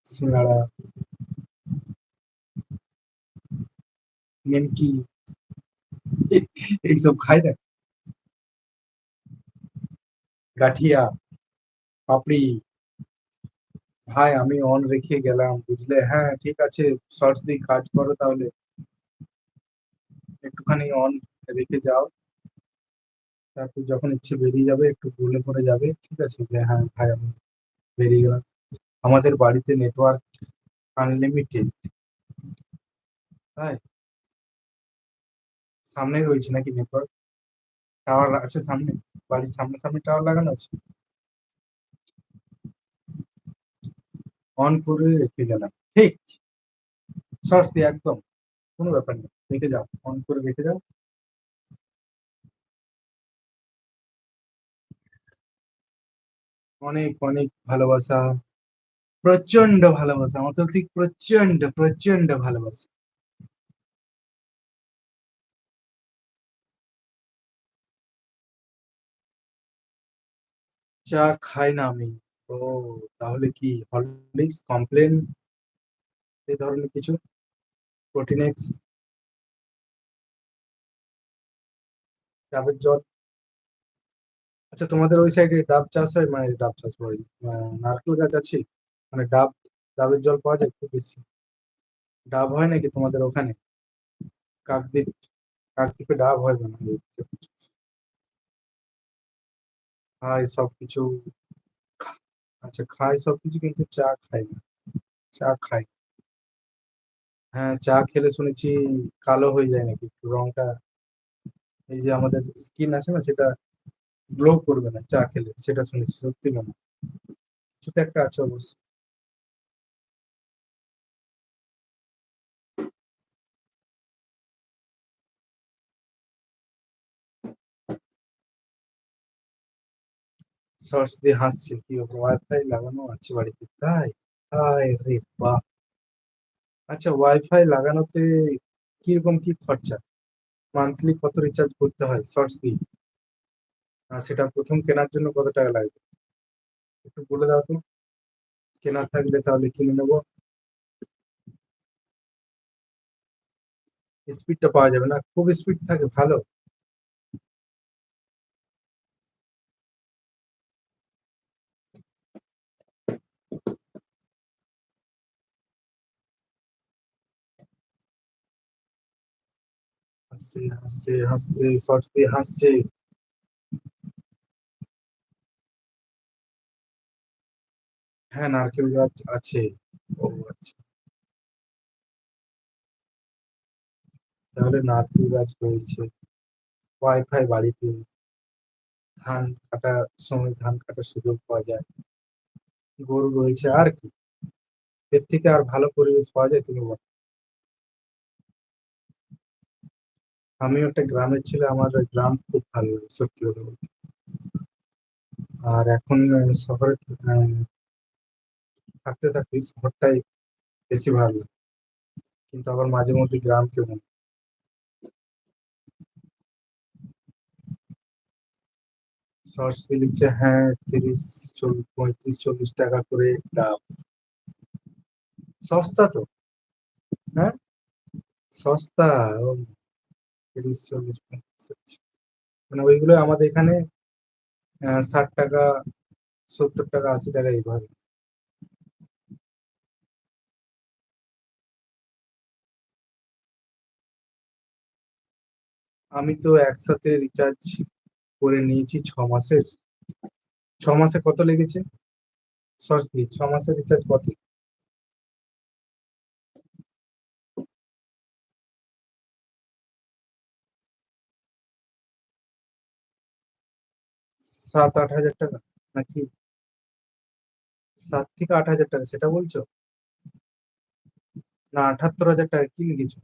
সিঙ্গাড়া, নিমকি এইসব খাই না। গাঠিয়া, পাপড়ি। ভাই আমি অন রেখে গেলাম বুঝলে, হ্যাঁ ঠিক আছে। শর্টস দিয়ে কাজ করো তাহলে, একটুখানি অন রেখে যাও। তারপর যখন ইচ্ছে বেরিয়ে যাবে, একটু বলে পরে যাবে, ঠিক আছে যে হ্যাঁ ভাই আমি বেরিয়ে গেলাম। আমাদের বাড়িতে নেটওয়ার্ক আনলিমিটেড। তাই সামনেই রয়েছে নাকি নেটওয়ার্ক? টাওয়ার আছে সামনে? বাড়ির সামনে সামনে টাওয়ার লাগানো আছে? অন করে রেখে গেলাম, ঠিক। শর্টস দিয়ে একদম কোনো ব্যাপার নেই, রেখে যাও, অন করে রেখে যাও। অনেক অনেক ভালোবাসা, প্রচন্ড ভালোবাসা, আমার তো ঠিক প্রচন্ড প্রচন্ড ভালোবাসা। চা খাই না আমি। ও, তাহলে কি হরলিক্স কমপ্লেন এই ধরনের কিছু, প্রোটিনেক্স, ডাবের জল। আচ্ছা তোমাদের ওই সাইডে ডাব চাষ হয়, মানে ডাব চাষ হয়, নারকেল গাছ আছে, মানে ডাব, ডাবের জল পাওয়া যায় খুব বেশি। ডাব হয় নাকি তোমাদের ওখানে? কাকদ্বীপ, কাকদ্বীপে ডাব হয় না? খাই সবকিছু। আচ্ছা খাই সবকিছু কিন্তু চা খাই না। চা খাই। হ্যাঁ চা খেলে শুনেছি কালো হয়ে যায় নাকি একটু রংটা, এই যে আমাদের স্কিন আছে না, সেটা গ্লো করবে না চা খেলে, সেটা শুনেছি, সত্যি মনে হয়? কিছু তো একটা আছে অবশ্য। সর্স দিয়ে হাসছে, কি ওয়াইফাই লাগানো আছে বাড়িতে, তাই? তাই রে বাহ। আচ্ছা ওয়াইফাই লাগানোতে কিরকম কি খরচা, মান্থলি কত রিচার্জ করতে হয় শর্টস দিয়ে? সেটা প্রথম কেনার জন্য কত টাকা লাগবে একটু বলে দাও তো, কেনার থাকলে তাহলে কিনে নেবো। স্পিডটা পাওয়া যাবে না, খুব স্পিড থাকে ভালো? হাসছে হাসছে হাসছে, শর্টস দিয়ে হাসছে। হ্যাঁ নারকেল গাছ আছে। ও আচ্ছা, তাহলে নারকেল গাছ রয়েছে, ওয়াইফাই বাড়িতে, ধান কাটার সময় ধান কাটার সুযোগ পাওয়া যায়, গরু রয়েছে, আর কি এর থেকে আর ভালো পরিবেশ পাওয়া যায় তুমি বলো? আমিও একটা গ্রামের ছেলে, আমার ওই গ্রাম খুব ভালো লাগে সত্যি কথা বলতে। আর এখন শহরে থাকতে থাকতে শহরটাই বেশি ভালো লাগে, কিন্তু আবার মাঝে মধ্যে গ্রামকে মনে। সরাসরি লিখছে, হ্যাঁ 35 40 45 40 টাকা করে ডাব। সস্তা তো। হ্যাঁ সস্তা। ও, 30 40 45, আচ্ছা। মানে ওইগুলো আমাদের এখানে 60 টাকা, 70 টাকা, 80 টাকা এইভাবে। আমি তো একসাথে রিচার্জ করে নিয়েছি 6 মাসের। 6 মাসে কত লেগেছে? সরি 6 মাসের রিচার্জ কত? 7 8 হাজার টাকা নাকি? 7 থেকে 8 হাজার টাকা সেটা বলছো? না 78 হাজার টাকা কি লিখেছো?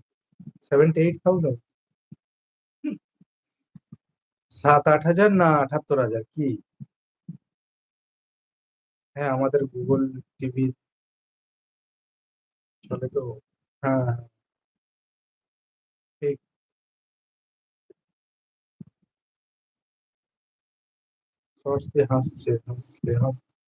78,000? 7 8 হাজার না 78 হাজার কি? হ্যাঁ আমাদের গুগল টিভি চলে তো। হ্যাঁ হ্যাঁ, ঠিক। শর্টস দিয়ে হাসছে হাসছে হাসছে।